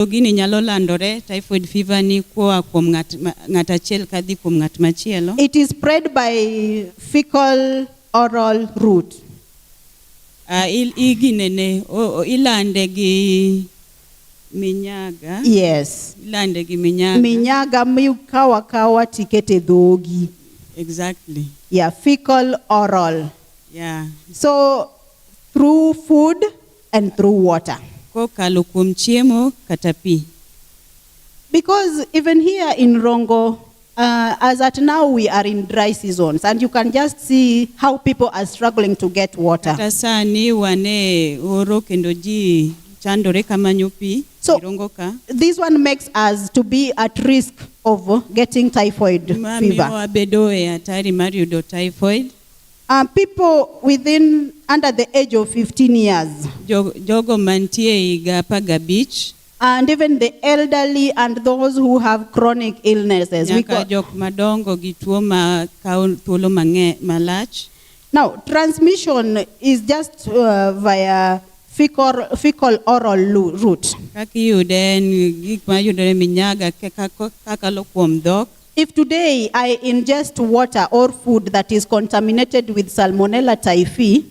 Gini nyalo landore typhoid fever ni koa kuom ng'at achiel kadhi kuom ng'at machielo. It is spread by fecal oral route. Iginene ilande gi minyaga. Yes. Ilande gi minyaga. Minyaga kawa tikete dhogi. Exactly. Yeah, fecal oral. Yeah. So through food and through water. Kokalo kuom chiemo kata pi. Because even here in Rongo, as at now we are in dry seasons, and you can just see how people are struggling to get water. Kata sani wane oro kendo ji chandore kamanyo pi. So this one makes us to be at risk of getting typhoid fever. Abedo e atari mar yudo typhoid. People under the age of 15 years. Jogo mantie iga 15. And even the elderly and those who have chronic illnesses. Jok madongo gi tuo ma kaun thuolo malach. Now, transmission is just via fecal oral route. If today I ingest water or food that is contaminated with Salmonella typhi,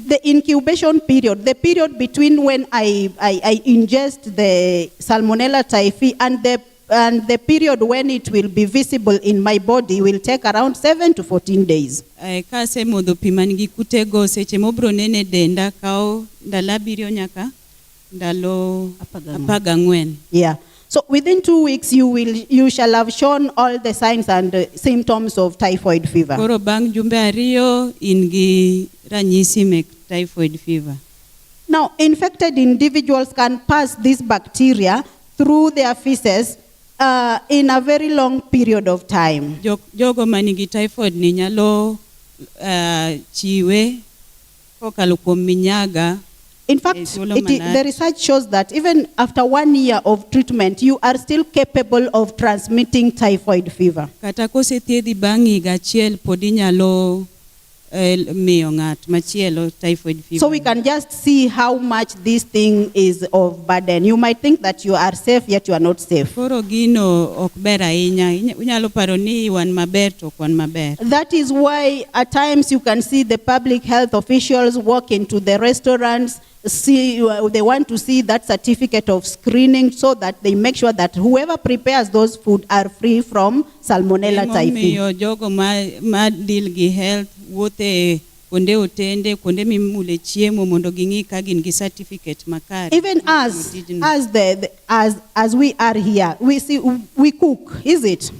the incubation period, the period between when I ingest the Salmonella typhi and the period when it will be visible in my body will take around 7 to 14 days. Yeah. So within 2 weeks you shall have shown all the signs and symptoms of typhoid fever. Now, infected individuals can pass this bacteria through their feces in a very long period of time. Jogo manigi typhoid ni nyalo chiwe kokalo kuom minyaga. In fact, the research shows that even after 1 year of treatment, you are still capable of transmitting typhoid fever. Kata kose thiedhi bang' higa achiel podi nyalo miyo ng'at machielo typhoid fever. So we can just see how much this thing is of burden. You might think that you are safe, yet you are not safe. Koro gino ok ber ahinya. Unyalo paro ni wan maber to ok wan maber. That is why at times you can see the public health officials walk into the restaurants, they want to see that certificate of screening so that they make sure that whoever prepares those food are free from Salmonella typhi. Jogo ma deal gi health wote konde otende konde mimule chiemo mondo gingi ka gin gi certificate makare. Even as we are here, we cook, is it?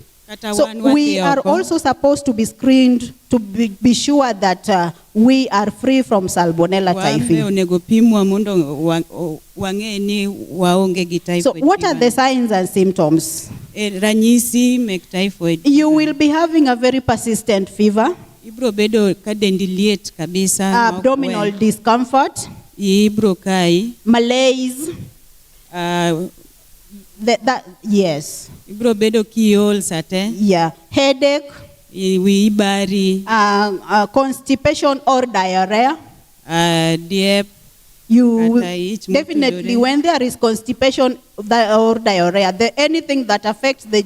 So we are also supposed to be screened to be sure that we are free from Salmonella typhi. So what are the signs and symptoms? You will be having a very persistent fever, abdominal discomfort, malaise, yes. Yeah, headache, constipation or diarrhea. You definitely, when there is constipation or diarrhea, anything that affects the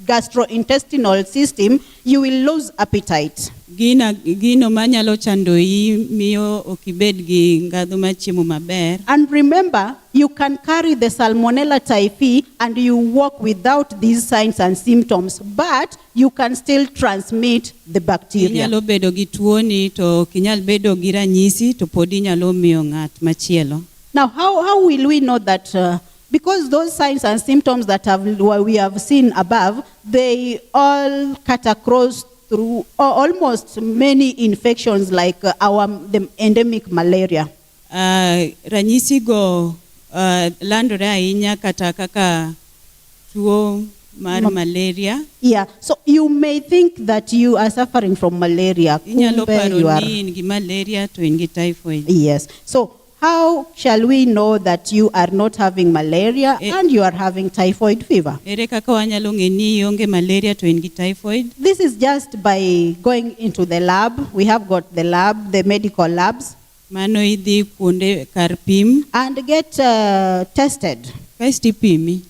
gastrointestinal system, you will lose appetite. Gino manyalo chandoi miyo okibed gi ngadho machiemo maber. And remember, you can carry the Salmonella typhi and you walk without these signs and symptoms, but you can still transmit the bacteria. Inyalo bedo gi tuoni to kinyal bedo gi ranyisi to podi nyalo miyo ng'at machielo. Now, how will we know that? Because those signs and symptoms that we have seen above, they all cut across through almost many infections like the endemic malaria. Ranyisi go landore ahinya kata kaka tuo mar malaria. Yeah, so you may think that you are suffering from malaria. Inyalo paro ni in gi malaria to in gi typhoid. Yes. So how shall we know that you are not having malaria and you are having typhoid fever? Ere kaka wanyalo ng'e ni onge malaria to in gi typhoid? This is just by going into the lab. We have got the medical labs. Mano idhi kuonde kar pim and get tested. kasto ipimi.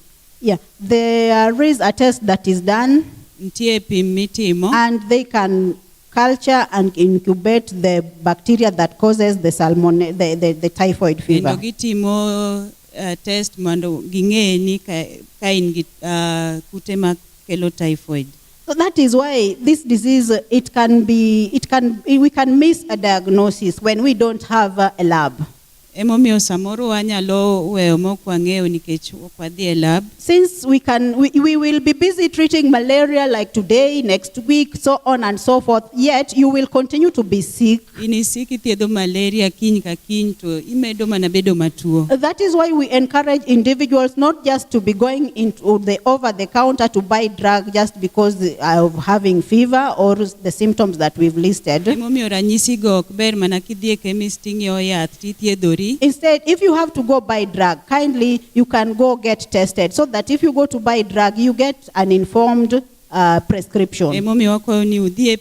Yeah, there is a test that is done, Nitie pim mitimo and they can culture and incubate the bacteria that causes the the typhoid fever. kendo gitimo test mondo ging'e ni ka in gi kute makelo typhoid. So that is why this disease, we can miss a diagnosis when we don't have a lab. Emomiyo samoro wanyalo weyo mok wang'eyo nikech ok wadhi e lab. Since we will be busy treating malaria like today, next week, so on and so forth, yet you will continue to be sick. Inisiki thiedho malaria kiny ka kiny to imedo mana bedo matuo. That is why we encourage individuals not just to be going into the over-the-counter to buy drug just because of having fever or the symptoms that we've listed. Emomiyo ranyisi go ok ber mana kidhi e chemist ing'iewo yath tithiedhori. Instead, if you have to go buy drug, kindly you can go get tested so that if you go to buy drug, you get an informed prescription. Emomiyo wakwayo ni udhi e